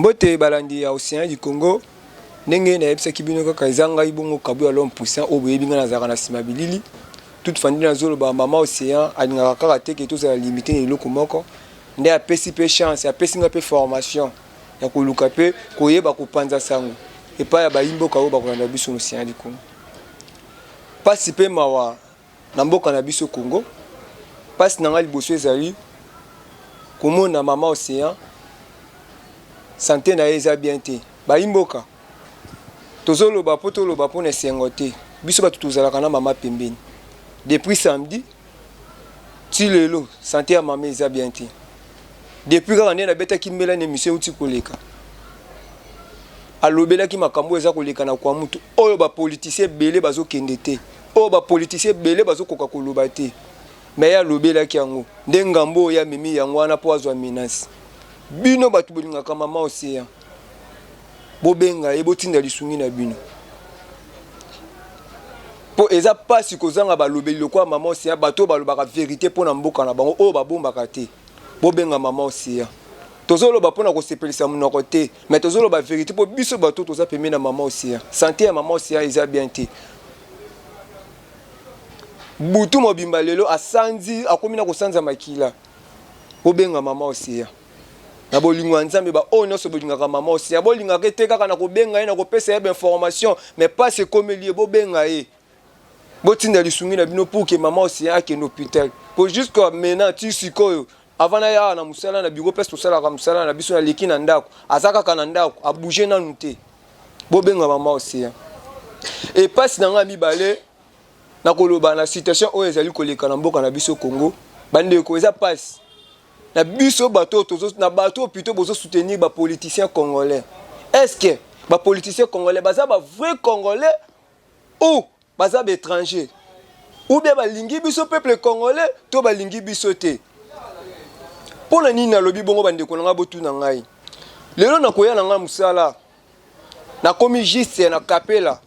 Mbote balandi ya Océan du Congo ndenge na yebisa kibino kaka ezanga ibongo kabu ya l'homme puissant oboye binga na zaka na simabilili toute famille na zolo ba mama Océan alingaka kaka te ke tous à limiter eloko moko nde apesi pe chance apesi nga pe formation ya koluka pe koyeba kopanza sango epa ya bayimboka oyo bakolanda biso Océan du Congo pasi pe mawa na mboka na biso Congo pasi nanga liboso ezali komona mama Océan santé na eza bien te bayimboka tozolo ba poto lo ba pona sengote biso batu tozalaka na mama pembeni depuis samedi ti lelo santé ya mama eza bien te depuis quand on est na beta ki mela ne mission uti koleka alobela ki makambo eza koleka na kwa mutu oyo ba politicien belé bazo kende te oyo ba politicien belé bazo koka koloba te mais ya lobela ki yango ndengambo ya mimi yango wana po azwa menace bino batu bolingaka mama Océan bobenga ebotinda lisungi na bino po eza pasi kozanga balobeli lokwa mama Océan bato balobaka vérité pona mboka na bango oyo babombaka te bobenga mama Océan tozoloba pona kosepelisa munoko te mais tozoloba vérité po biso bato toza pembe na mama Océan santé ya mama Océan eza bien te butu mobimba lelo asanzi akomina kosanza makila bobenga mama Océan na bolingo nzambe ba ono so bolingaka mama Océan bolingaka te kaka na kobenga ye na kopesa ye information mais pas ce comme lié bobenga ye botinda lisungi na bino pour que mama Océan ake no hôpital pour jusqu'à maintenant ti sikoyo avant ya na musala na bigo pesa tosala ka musala na biso na leki na ndako azaka kana ndako a bouger na nute bobenga mama Océan et passe na nga mibale na koloba na situation oyo ezali koleka na mboka na biso Congo bande ko eza passe na biso bato tozo na bato plutôt bozo soutenir ba politiciens congolais est-ce que ba politiciens congolais baza ba vrai congolais ou baza ba étranger ou bien ba lingi biso peuple congolais to ba lingi biso te pour la nini na lobi bongo bande ko nga botu na ngai lelo na koya na nga musala na komi juste na kapela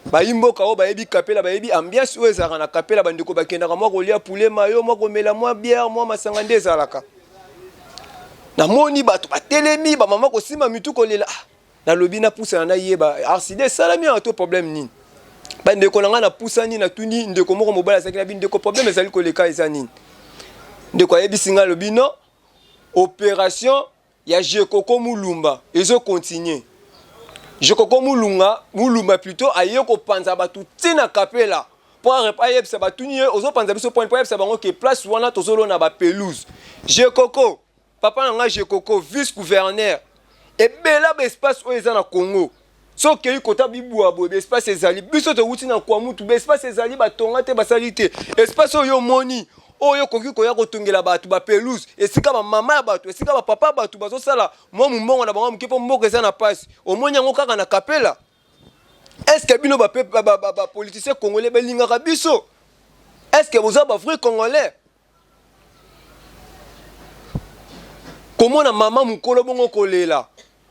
bayimboka o bayebi kapela bayebi ambiance o ezaka na kapela bande ko bakenda ka mwa kolia poulet mayo mwa komela mwa bière mwa masanga nde ezalaka na moni bato batelemi ba mama ko sima mitu kolela na lobi na pousa na yeba arside salami a to problème nini bande ko nga na pousa ni na tuni ndeko moko mobala sakina bi ndeko problème ezali koleka eza nini ndeko ayebi singa lobi no opération ya Jekoko Mulumba ezo continuer Jekoko Mulumba plutôt aye ko panza batu tina kapela pour repayer sa batuni ozo panza biso point pour sa bango ke place wana tozolo na ba pelouse Jekoko papa nga Jekoko vice gouverneur et bela ba espace o eza na Congo so ke kota bibwa bo espace ezali biso to wuti na kwa mutu ba espace ezali ba tonga te ba salite espace oyo moni oyo koki koya kotongela batu ba pelouse esika ba mama ya batu esika ba papa batu bazo sala mo mumbongo na bango mkipo mboko eza na passe omonya ngo kaka na kapela est-ce que bino ba politicien congolais belingaka biso est-ce que boza ba vrai congolais comment na mama mukolo bongo kolela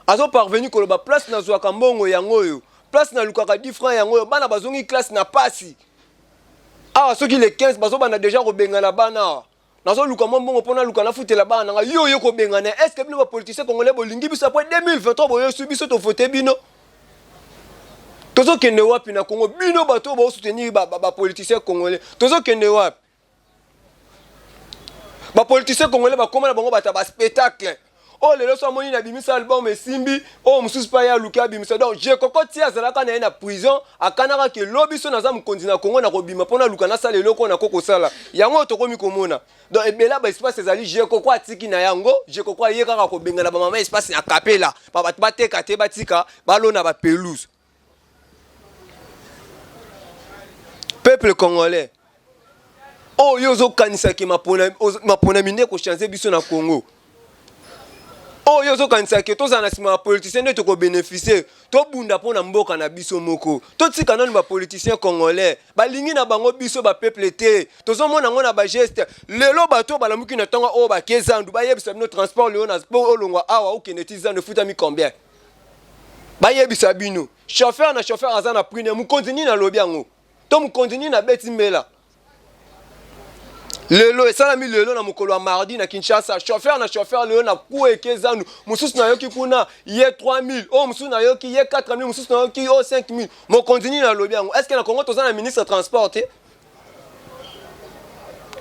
azo parvenu koloba place na zwa kambongo yango yo place na lukaka 10 francs yango yo bana bazongi classe na pasi ah ceux qui les 15 bazo bana déjà ko bengana bana nazo luka mbongo pona luka na futela bana nga yo ko bengana est-ce que bino ba politicien congolais bolingi biso après 2023 boyo subiso to voter bino tozo kende wapi na Congo bino bato ba soutenir ba politicien congolais tozo kende wapi ba politicien congolais ba koma na bango bata ba spectacle oh lelo so moni na bimisa album esimbi oh mususu pa ya luka bimisa donc Jekoko ti azalaka na na prison akanaka ke lobiso na za mukonzi na Congo na kobima pona luka na sala eloko na koko sala yango tokomi komona donc ebela ba espace ezali Jekoko atiki na yango Jekoko ayeka ko benga na ba mama espace na kapela ba batu bateka te batika balona ba pelouse peuple congolais oh yozo kanisa ki mapona minde ko changer biso na Congo oh yozo kanisa ki toza na sima politicien ne to ko bénéficier to bunda pona mboka na biso moko to tika nanu ba politicien congolais balingi na bango biso ba peuple te tozo mona ngona ba geste lelo bato balamuki na tonga o ba kezandu ba yebisa bino transport leo na sport olongwa awa o kenetiza ne futa mi combien ba yebisa bino chauffeur azana prix ne mu continue na lobi yango to mu continue na beti mbela lelo esalami lelo na mokolo ya mardi na Kinshasa chauffeur lelo na kueke zanu mususu na yoki kuna ye 3000 oh mususu na yoki ye 4000 mususu na yoki oh 5000 mo continue na lobi yango est-ce que na Congo toza na ministre transport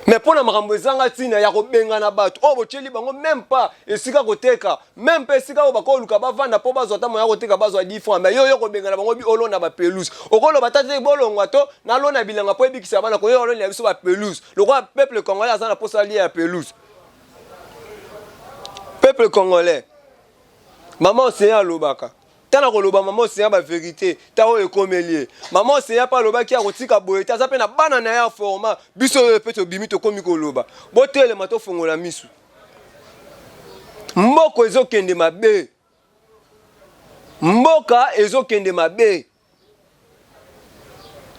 mais pour na makambo ezanga tina ya kobenga na bato oh bocheli bango même pas esika koteka même pas esika o bako luka bavanda po bazwa ta moya koteka bazwa 10 francs mais yo kobenga na bango bi olo na ba pelouse okolo batate bolongwa to na lona bilanga po ebikisa bana ko yo olo na biso ba pelouse le roi peuple congolais azana po sali ya pelouse peuple congolais maman Océan lobaka tana koloba maman Océan ba vérité ta o ekomelie maman Océan pa loba ki a kotika boyeta za pe na bana na ya format biso peto bimi to komi koloba botele mato fongola misu mboko ezokende mabe mboka ezokende mabe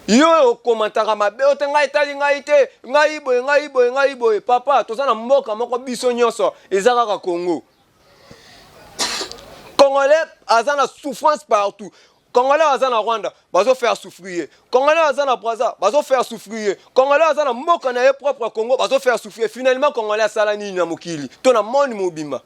yo komantaka mabe ote ngai etali ngai te ngai boye papa toza na mboka moko biso nyonso ezaka Congo Congolais azana souffrance partout. Congolais azana Rwanda, bazo faire souffrir. Congolais azana Brazza, bazo faire souffrir. Congolais azana mboka na ye propre Congo, bazo faire souffrir. Finalement Congolais asala nini na mokili. Tona moni mobima.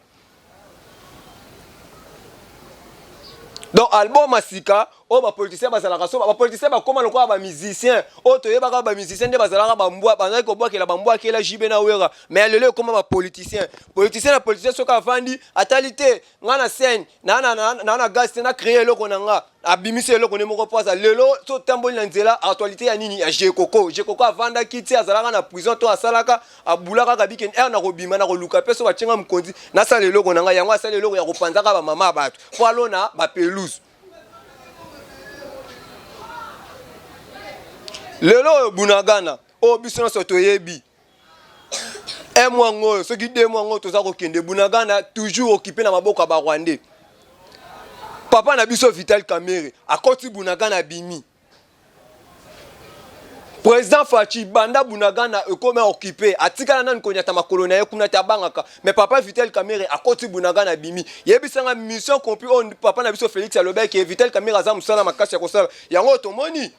Donc album masika o ba politicien bazalaka so ba politicien ba koma lokwa ba musicien o to yebaka ba musicien nde bazalaka ba mbwa banzaki ko bwakela ba mbwa kela jibe na wera mais lelo koma ba politicien na politicien soka vandi atalite ngana scène na gas na créer loko nanga abimise loko ne moko poza lelo so tamboli na nzela actualité ya nini ya Jekoko avanda kiti azalaka na prison to asalaka abulaka ka biken na kobima na koluka peso ba chenga mkonzi na sala loko nanga yango asala loko ya kopanzaka ba mama bato po alona ba pelouse lelo Bunagana o biso na soto yebi mwango soki de mwango toza kokende Bunagana toujours occupé na maboko ba Rwandais papa na biso Vital Kamerhe akoti Bunagana bimi président Fachi banda Bunagana ekome occupé atikana nani konyata makolo na ye kuna tabangaka mais papa Vital Kamerhe akoti Bunagana bimi yebisanga mission compris on papa na biso Félix Alobek et Vital Kamerhe aza musala makasi ya kosala yango tomoni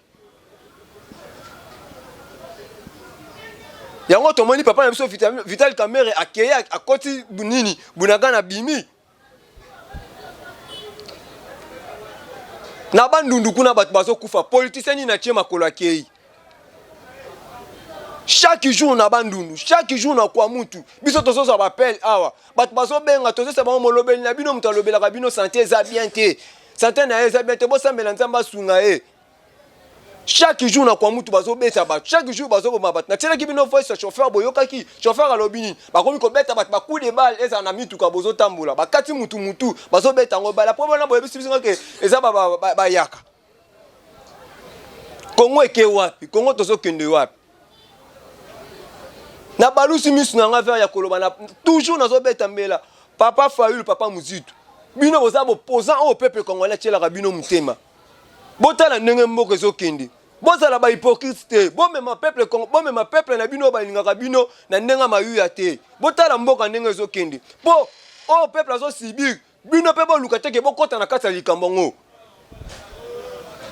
yango tomoni papa na biso Vital Kamerhe akeya akoti bunini Bunagana bimi na bandundu kuna bato bazo kufa politicien ni na tie makolo akei chaque jour na bandundu chaque jour na kwa mutu biso tozoza ba appel awa bato bazo benga tozose ba molobeli na bino mutu alobelaka bino santé eza bien te santé na eza bien te bo sambela nzamba sunga chaque jour na kwa mutu bazo beta bato chaque jour bazo boma bato na tela ki bino voice chauffeur boyoka ki chauffeur alobini bakomi ko beta bato ba coup de balle eza na mituka bozo tambola bakati mutu bazo beta ngo bala po bona boye biso ke eza ba yaka Congo eke wapi Congo tozo kende wapi na balusi misu na nga ya koloba na toujours nazo beta mbela papa Fayulu papa Muzitu bino boza opposant au peuple congolais tela ka bino mutema botala ndenge mboko ezokende bozala ba hypocrite te bomema peuple na bino balingaka bino na ndenga mayuya te botala mboka ndenge ezokende po o peuple azosibir bino pe boluka teke bokota na kati ya likambo ngo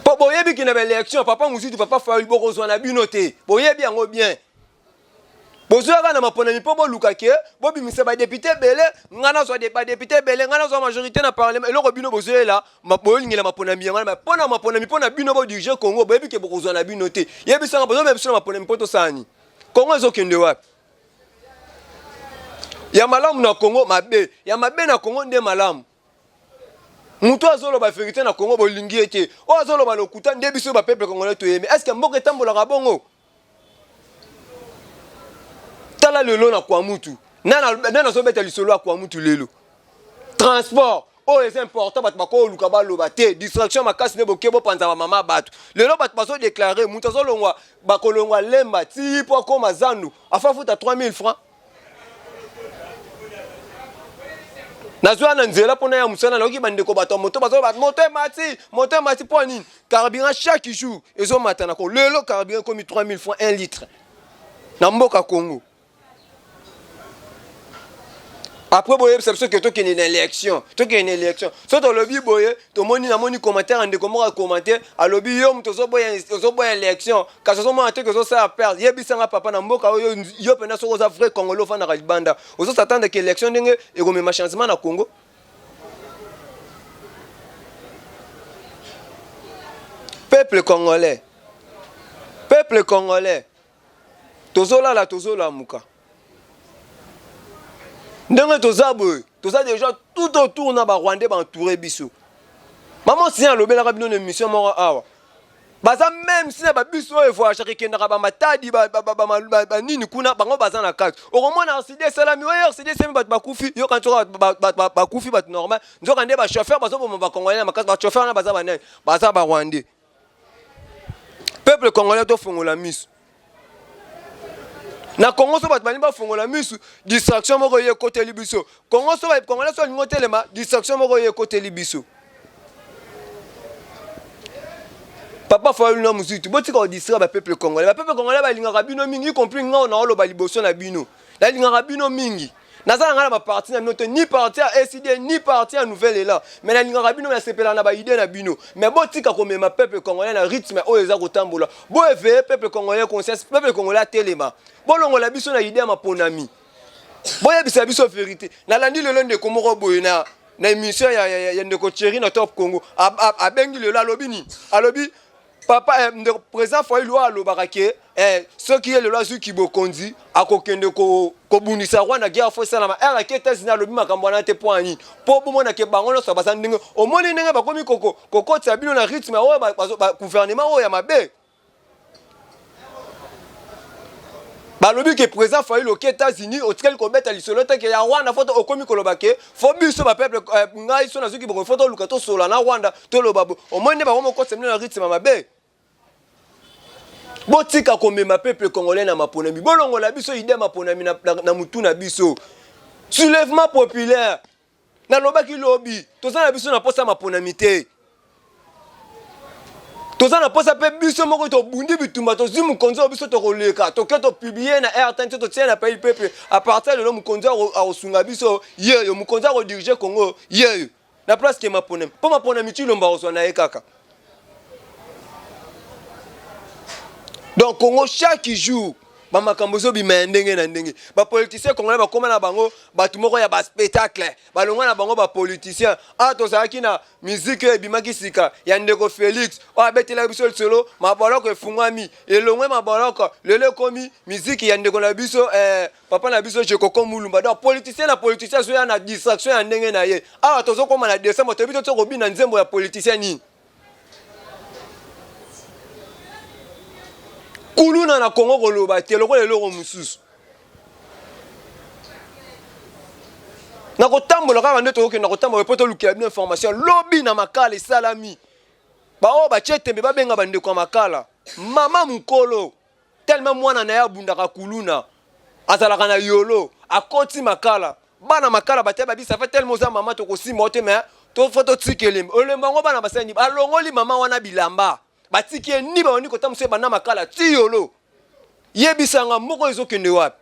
po boyebi ki na ba élection papa Muzitu papa Fayulu bokozwa na bino te boyebi yango bien bozoyaka na maponami po boluka ke bobimisa ba député belé ngana zo ba député belé ngana zo majorité na parlement eloko bino bozoyela boyingela maponami ngana ma pona maponami pona bino bo diriger Congo boyebi ke bokozwa na bino te yebisanga bozo mebisa na maponami poto sani Congo ezokende wapi ya malamu na Congo mabe ya mabe na Congo nde malamu mutu azoloba vérité na Congo bolingi ete o azoloba lokuta nde biso ba peuple congolais to yeme est-ce que mboka etambolaka bongo tala lelo na kwa mutu nana zo beta lisolo kwa mutu lelo transport c'est important bat bako luka ba loba te distraction makasi ne boke bo panza ba mama batu lelo bat baso déclarer mutu zo longwa bakolongwa lemba ti po ko mazandu afa futa 3000 francs nazwa na nzela pona ya musana na oki bandeko bato moto bazo bat moto mati po nini carburant chaque jour ezo matana ko lelo carburant komi 3000 francs 1 litre na mboka Congo Après boye c'est parce que toi qui une élection, toi qui une élection. So to lobby boye, to moni na moni commentaire ande comment commenter, a lobby yo mto so boye élection, ka so mo ate que so ça perdre. Yebisanga papa na mboka yo pena so za vrai congolais fa na Rajbanda. Ozo s'attendre que élection ndenge et ko me changement na Congo. Peuple congolais. Peuple congolais. Tozola la tozola muka. Ndenge tozaboy, toza déjà tout autour na ba Rwandais ba entouré biso. Maman si en lobela ka bino na mission moko awa. Baza même si na ba biso e voyage kenda ka ba matadi ba nini kuna bango baza na carte. Okomona RCD salami oyo RCD semi ba kufi yo kan toka ba kufi ba normal. Nzoka nde ba chauffeur bazo bo ba congolais na makasi ba chauffeur na baza ba nani. Baza ba Rwandais. Peuple congolais to fongola miso. Na Congo so bat bani ba fongola misu distraction moko ye côté libiso. Congo so ba congolais so lingo telema distraction moko ye côté libiso. Papa fa luna muzitu boti ko distraire ba peuple congolais. Ba peuple congolais ba linga bino mingi y compris nga na olo ba liboso na bino. La linga bino mingi. Naza nga na ba parti na bino ni parti à SID ni parti à nouvelle élan. Mais la linga bino na sepela na ba idée na bino. Mais boti ka ko mema peuple congolais na rythme o eza ko tambola. Bo éveiller peuple congolais conscience peuple congolais telema. Bolongo la biso na idée ma ponami. Boya bisa biso vérité. Na landi le lende komoro boyena na émission ya ndeko Thierry na Top Congo. A bengi le la lobini. Alobi papa le président foi loi lobarake ce qui est le loi qui bokondi akokende ko bunisa Rwanda guerre fo sala ma era keta zina lobi makambo na te poani. Po bomona ke bango so basandinga. O moni ndenge bakomi koko tsa bino na rythme o ba gouvernement o ya mabe. Balobi que président Faïl aux États-Unis au tel ko beta lisolo te que ya Rwanda photo okomi kolobake fo biso ba peuple ngai so na zuki bo photo lukato sola na Rwanda to lobabo au moins ne ba mo ko semna na rythme mabe botika ko mema peuple congolais na maponami bolongo la biso idée maponami na mutu na biso soulèvement populaire na lobaki lobby to za na biso na posa maponami te. Tozana posa pe biso moko to bundi bitumba to zimu konzo biso to koleka to keto publier na RTN to tient na pays peuple à partir de l'homme konzo a osunga biso ye yo mukonzo a diriger Congo ye na place ke maponem po maponem ti lomba oswa na ekaka. Donc Congo chaque jour ba makambo zo bi ndenge na ndenge ba politiciens congolais ba koma na bango batu moko ya ba spectacle ba longa na bango ba politiciens a to za na musique e bimaki sika ya ndeko Félix o abetela biso solo mabaloko efungwami elongwe mabaloko lele komi musique ya ndeko na biso papa na biso je koko mulumba donc politicien na politicien so ya na distraction ya ndenge na ye a to zo koma na décembre to bito to ko bina nzembo ya politicien ni kuluna na Congo koloba te loko lelo ko mususu na kotambola ka bande to na kotambola poto lukia bien information lobby na makala salami ba o ba chetembe ba benga bande kwa makala mama mukolo tellement mwana na ya bunda ka kuluna azala kana yolo akoti makala bana makala bate ba bisa fa tellement za mama to ko sima ote mais to photo tsikele olemba ngo bana basani alongoli mama wana bilamba batiki ni ba oni kota mse bana makala ti yolo yebisanga moko ezokende wapi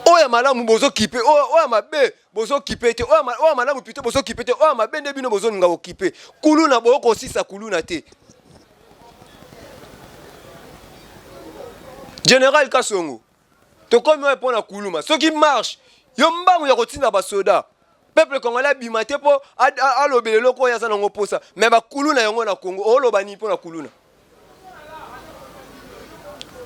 oya malamu bozo kipe oya mabe bozo kipe te oya malamu pite bozo kipe te oya mabe nde bino bozo nga okipe kuluna boko sisa kuluna te Général Kasongo to komi wa pona kuluma ce qui marche yo mbangu ya kotinda ba soda peuple congolais bimate po alobele loko ya sana ngoposa mais ba kuluna yango na Congo oloba ni po na kuluna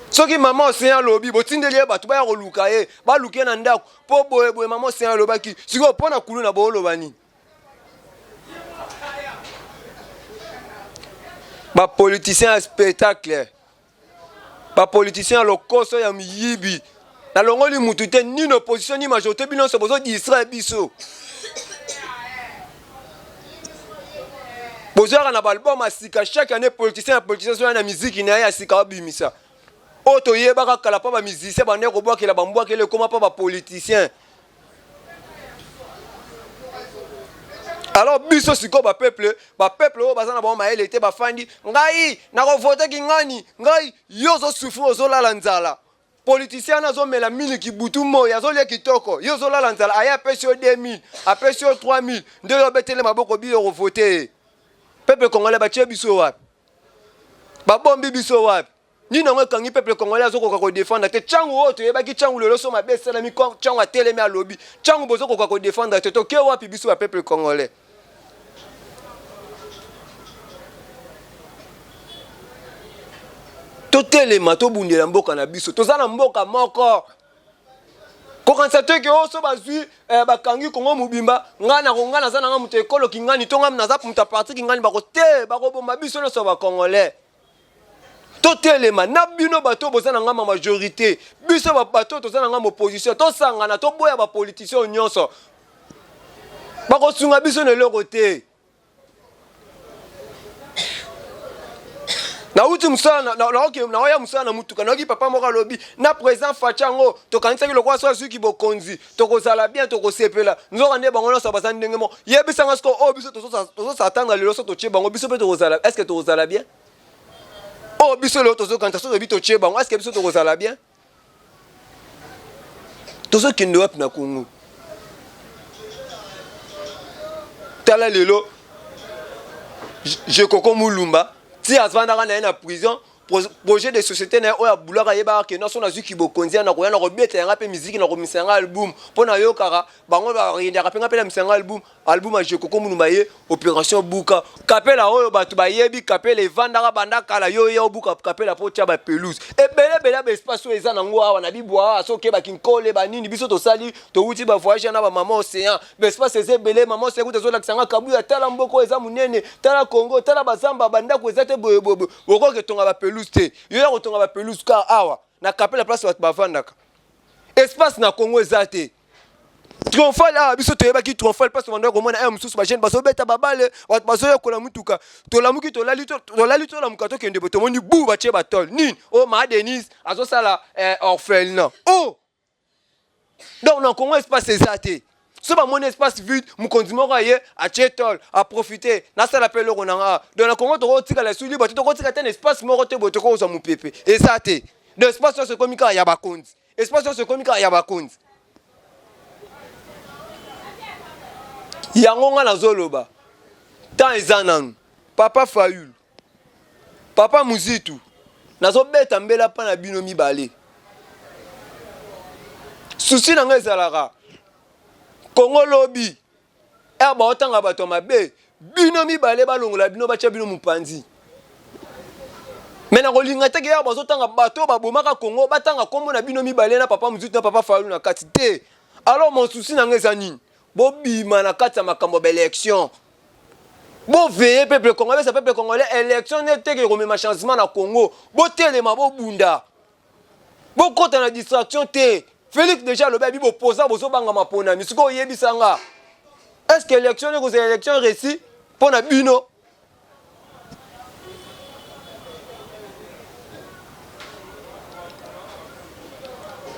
soki maman océan lobi botindeli bato ba ya koluka ye ba luke na ndako po boye maman océan lobaki siko po na kuluna bo oloba ni ba politicien spectacle ba politicien lokoso ya miyibi na longoli mutu te ni opposition ni majorité bino so bozo distraire biso bozora na balbum asika chaque année politicien so na musique na ya sika bimisa oto yebaka kala pa ba musicien ba ne ko bwakela ba mbwakele koma pa ba politicien alors biso siko ba peuple o bazana ba maele te ba fandi ngai na ko voter ki ngani ngai yozo souffrir ozolala nzala politicien azomela mili kibutu moya azolia kitoko yo zolala nzala aya apesi yo 2000 apesi yo 3000 nde yo betele maboko biyo kovote peuple congolais batie biso wapi babombi biso wapi ni nango ekangi peuple congolais azokoka kodefendre te ntango oyo toyebaki ntango lelo so mabe esalami ntango atelemi alobi ntango bozokoka kodefendre te toke wapi biso ba peuple congolais totelema tobundela mboka na biso toza na mboka moko kokanisa toyeke oyo so bazwi bakangi kongo mobimba ngai naza nanga moto ekoloki ngani to ngami naza moto apartiki ngani bakote bakobomba biso nyonso bacongolais totelema na bino bato boza na ngama majorité biso bato toza na ngama opposition tosangana toboya bapoliticien nyonso bakosunga biso na eloko te na uti musala na oya musala na mutuka na oki papa moko alobi na président Fachango tokanisaki lokwa so suki bokonzi tokozala bien tokosepela nzoka nde bango nyonso baza ndenge mo yebisanga siko o biso tozosatanga lelo so totie bango biso mpe tokozala est-ce que tokozala bien oh biso lelo tozokanisa so tobi totie bango est-ce que biso tokozala bien tozokende wapi na Congo tala lelo je koko mulumba si azvandaka na ye na prison projet de société na ye oyo abulaka yebaka ke nyonso nazwi kibokonzi na koya na kobeta yanga mpe miziki na komisa yanga album mpo na yokaka bango bayendaka mpenga mpe na misa yanga album ya jekoko munuma ye opération buka kapela oyo bato bayebi kapela evandaka banda kala yo ya obuka kapela mpo tia bapelouse ebelebele ya baespace oyo eza nango awa na bibwa awa soki oyebaki nkole banini biso tosali towuti bavoyage na bamama océan baespace eza ebele mama océan kuta ezolakisanga kabuya tala mboka oyo eza monene tala congo tala bazamba bandako eza te boyeboyeboye okoki etonga bapelouse te yo ya kotonga bapelouse ka awa na kapela place bato bavandaka espace na congo eza te triomphal awa biso toyebaki triomphal place bando komona aya mosusu bagene bazobeta babale bato bazoyokola mutuka tolamuki tolali tolamuka tokende bo tomoni bu batie batole nini o ma Denise azosala orphelinat o donc na congo espace eza te so bamoni espace vide mokonzi moko aye atie tole aprofite nasala mpe eloko nanga donc na congo tokotikala esuli bato tokotika te na espace moko te boye tokozwa mopepe eza te donc espace nyonso ekomi kaka ya bakonzi espace nyonso ekomi kaka ya bakonzi yango nga nazoloba temps eza nanu papa Fayulu papa Muzitu nazobeta mbela mpa na bino mibale susi na nga ezalaka Congo lobi baotanga bato mabe bino mibale balongola bino batia bino mopanzi me na kolinga teke ya bazotanga bato babomaka Congo batanga kombo na bino mibale na papa Muzitu na papa Fayulu na kati te alors mon souci na nga eza nini bobima na kati ya makambo ya baélection boveye peuple congolais sa peuple congolais élection neteke komema changement na Congo botelema bobunda bokota na distraction te Félix déjà alobi abi boposa bozobanga maponami sikoyo oyebisanga est-ce que élection ekozala élection réussi mpo na bino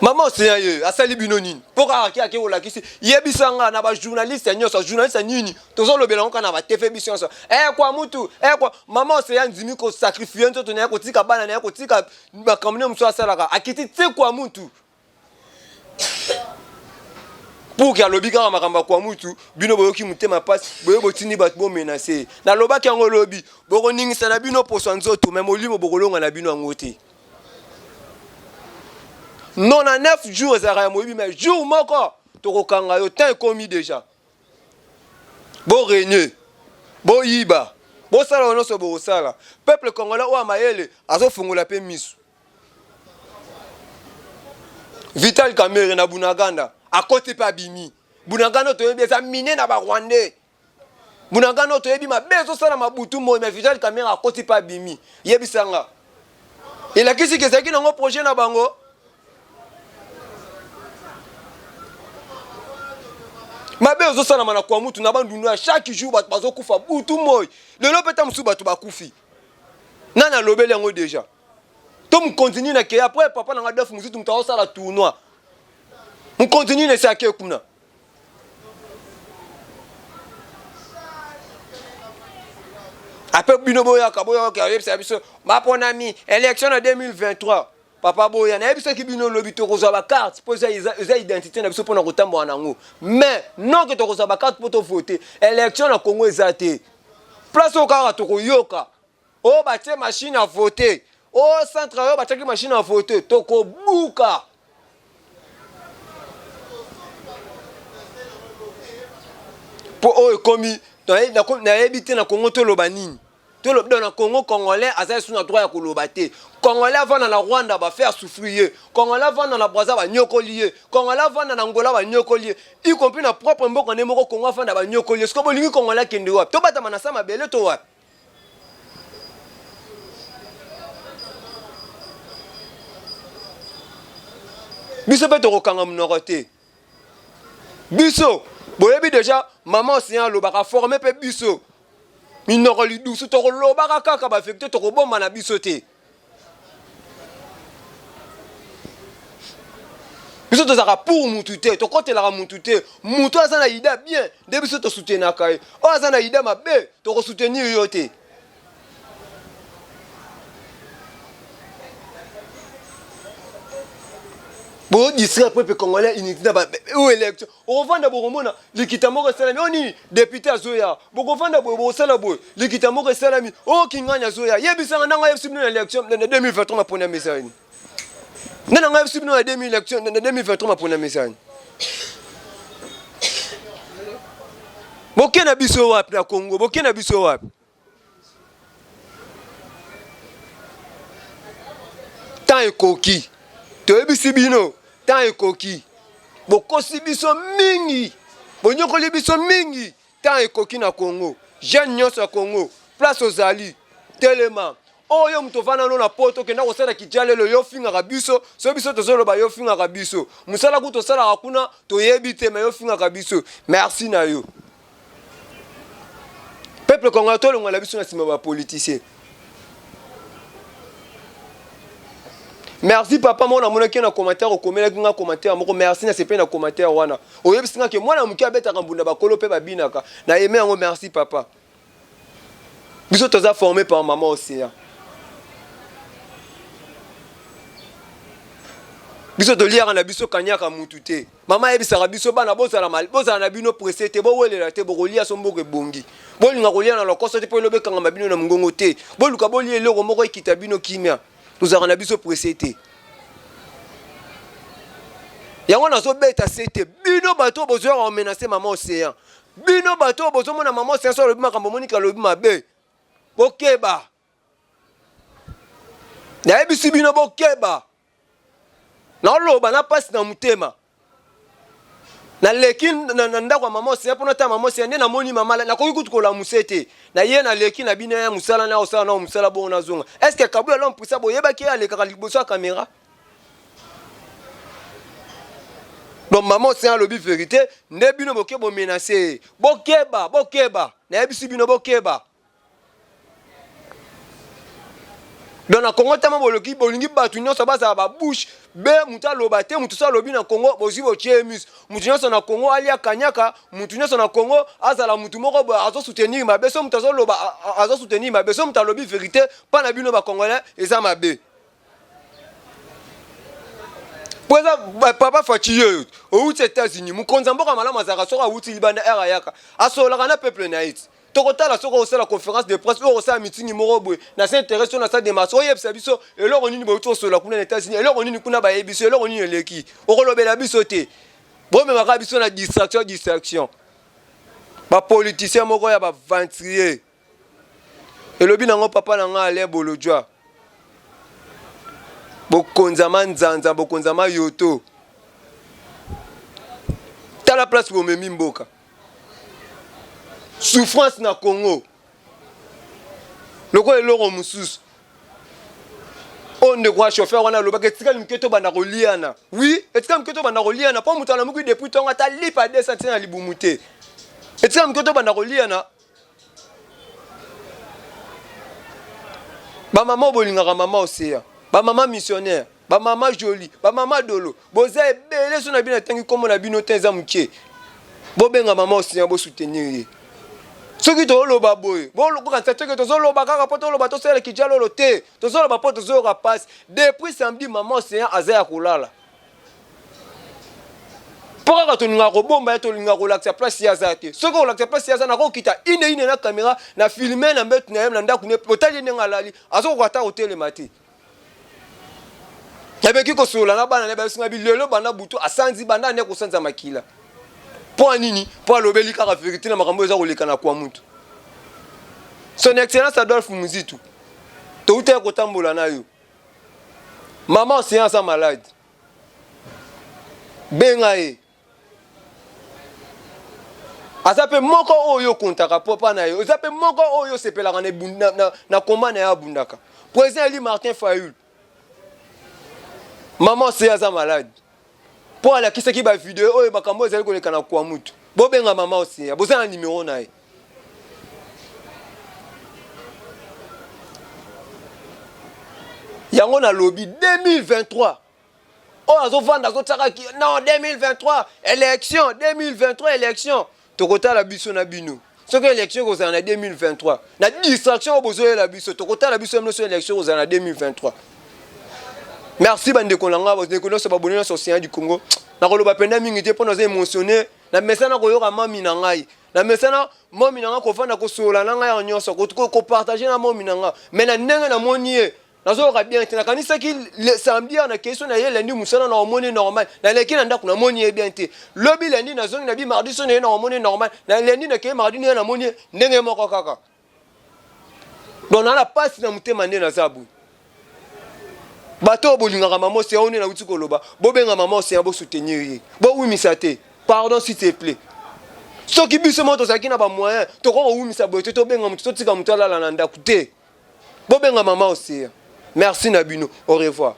mama océan ye asali bino nini mpo kaka ake kolakisi yebisanga na bajournaliste nyonso journaliste nini tozolobela ngo kaka na batefe biso nyonso kwa mutu kwa mama océan ndimi kosakrifie nzoto na ye kotika bana na ye kotika makambo ne mosusu asalaka akiti te kwa mutu pour que alobi kaka makambo ya kwa mutu bino boyoki motema pasi boye botindi bato bomenase nalobaki yango lobi bokoningisa na bino poso ya nzoto me molimo bokolonga na bino yango te non na 9 jours ezalaka ya moyebi mais jour moko tokokanga yo temps ekomi déjà borenie boyiba bosala oyo nyonso bokosala peuple congolais oyo amayele azofungola mpe miso Vital Kamerhe na Bunaganda akoti mpe abimi Bunaganda oyo toyebi eza mine na barwandais Bunaganda oyo toyebi mabe ezosala mabutu moi mais Vital Kamerhe akoti mpe abimi yebisanga elakisi ke ezalaki nango projet na bango mabe ozosalama na kwa mutu na bandundu ya chaque jour bato bazokufa butu moi lelo mpe ta mosusu bato bakufi nani alobeli yango déjà to mokontinue na ke après papa nanga def Muzitu moto azosala tournoi mokontinue na esi ake kuna après bino boyaka yebisa biso maponami élection na 2023 papa boya na yebiso ki bino lobi to kozwa ba carte po za identité na biso pona kotambola nango mais non que to kozwa ba carte po to voter élection na Congo ezate place au kaka to koyoka o batie machine à voter o centre yo batie machine à voter to ko buka po o komi na yebité na Congo to loba nini to loba na Congo congolais aza sous na droit ya koloba te congolais vana na Rwanda ba faire souffrir congolais vana na Brazza ba nyokolier congolais vana na Angola ba nyokolier y compris na propre mboka ne moko Congo vana ba nyokolier sko bolingi congolais kende wapi to bata manasa mabele to wapi biso pe to kokanga mnoko te biso boyebi déjà maman océan lobaka formé pe biso minoko lidusu to lobaka kaka ba affecté to kobomba na biso te biso to zaka pour mutu te to kotelaka mutu te mutu aza na idée bien nde biso to soutenaka ye o aza na idée mabe to ko soutenir yo te bo district peuple congolais unité ba ou élection o vanda bo mona likitamo ko salami oni député azoya bo ko vanda bo sala bo likitamo ko salami o kinganya azoya yebisanga nanga yebisi bino élection na 2023 ma pona message nana nga yebisi bino na 2023 ma pona message boke na biso wapi na Congo boke na biso wapi tant ekoki to yebisi bino tant ekoki bokosi biso mingi bonyokoli biso mingi tant ekoki na Congo jeune nyonso ya Congo place ozali telema oyo mutovana no na poto kenda kosala kijalelo yo finga biso so biso tozoloba yo finga biso musala ku tosala kuna toyebi te me yo finga biso merci na yo peuple congolais to longa la biso na sima ba politicien. Merci papa mona mona ki na commentaire o komela ki nga commentaire moko merci na sepe na commentaire wana oyebisinga ke mwana muki abeta kambunda bakolo pe babinaka na yeme yango merci papa biso toza formé par maman océan biso to liaka na biso kanyaka mutu te mama yebisaka biso bana bozala mal bozala na bino pressé te bo welela te bo kolia so mboko ebongi bolinga kolia na lokoso te po lobekanga mabino na mungongo te boluka bolia eloko moko ekita bino kimia nous avons besoin de précéder. Yango nazo beta sete bino bato bozo menacer maman océan. Bino bato bozo mona maman océan so lobi makambo monika lobi mabe. Bokeba. Na ebisi bino bokeba. Na loba na passe na mutema. Na leki na ndako maman océan pona ta maman océan na moni mama na koki kutukola musete. Na ye na leki na bina ya musala na osala na musala bo na zonga. Est-ce que Kabula l'homme pour ça boyeba ki ale kaka liboso ya caméra? Donc maman c'est un lobby vérité, ne bino boke bo menacer. Bokeba. Na ebisi bino bokeba. Dans la Congo tama boloki bolingi batu nyonso baza ba bouche be muta lobate mutu sa lobi na Congo bozi bo chemis mutu nyonso na Congo alia kanyaka mutu nyonso na Congo azala mutu moko azo soutenir mabe so mutu azo loba azo soutenir mabe so mutu lobi vérité pa na bino ba congolais eza mabe poza papa fatiye o uti États-Unis mukonza mboka malama azaka soka uti libanda era yaka asola na peuple na it tokotala soko osala conférence de presse o osala meeting morobwe na s'intéresse sur na sa démarche oyebisa biso eloko nini boto sola kuna na États-Unis eloko nini kuna ba yebiso eloko nini eleki okolobela biso te bo me maka biso na distraction ba politicien moko ya ba ventrier elobi nango papa na nga ale bolojwa bokonzama nzanza bokonzama yoto tala place bo memi mboka souffrance na Congo. Loko eloko mususu. On ne croit chauffeur on a lobaka etika miketo bana koliana. Oui, etika miketo bana koliana pa mutala muku depuis tonga ta lipa 2 cm na libumute. Etika miketo bana koliana. Ba maman bolingaka maman océan. Ba maman missionnaire, ba maman jolie, ba maman dolo. Boza ebele so na bino tangi komo na bino tenza muke. Bobenga maman océan bo soutenir. soki toloba boye bolokokanisa toke tozoloba kaka mpo toloba tosala kijalo te tozoloba mpo tozoyoka pasi depuis samedi mama océan aza ya kolala mpo kaka tolingaka kobomba ye tolingaka kolakisa place ye aza te soki kolakisa place ye aza nakokita ine na kamera na filme na mbetu na ye na ndako ne otali ndenge alali azokoka ata kotelema te yabeki kosola na bana ne basinga bilelo bana butu asanzi banda ne kosanza makila mpo nini mpo alobeli kaka vérité na makambo eza koleka na kwa mutu son excellence Adolphe Muzitu touta kotambola na yo mama océan aza malade benga ye aza pe moko oyo kontaka popa na yo aza pe moko oyo sepelaka na komba na ya abundaka président Eli Martin Fayulu mama océan aza malade po alakisaki ba video oyo makambo ezali koleka na kwa mutu bobenga mama océan boza na numéro na ye yango na lobby 2023 oh azovanda azotaka non 2023 élection tokotala biso na bino soki élection kozala na 2023 na distraction bozoyela biso tokotala biso mnoso élection kozala na 2023 merci bandeko na nga bandeko nyonso babone nyonso océan du Congo nakoloba penda mingi te mpo naza émotionné na mesana koyoka mami na ngai na mesana mami na nga kovanda kosola na ngai ya nyonso kopartage na mami na nga mais na ndenge namoni ye nazoyoka bien te nakanisaki samedi na question na ye lundi musana na omoni normal na leki na ndako namoni ye bien te lobi lundi nazongi na bi mardi so na ye na omoni normal na lundi na keye mardi na namoni ndenge moko kaka donc na pasi na mutema nde naza boye bato bolingaka mama océan one na uti koloba bobenga mama océan bosoutenir ye bowimisa te pardon s'il te plaît soki biso mo tozalaki na bamoyen tokoka kowimisa boye te tobenga motu totika motu alala na ndako te bobenga mama océan merci Nabino au revoir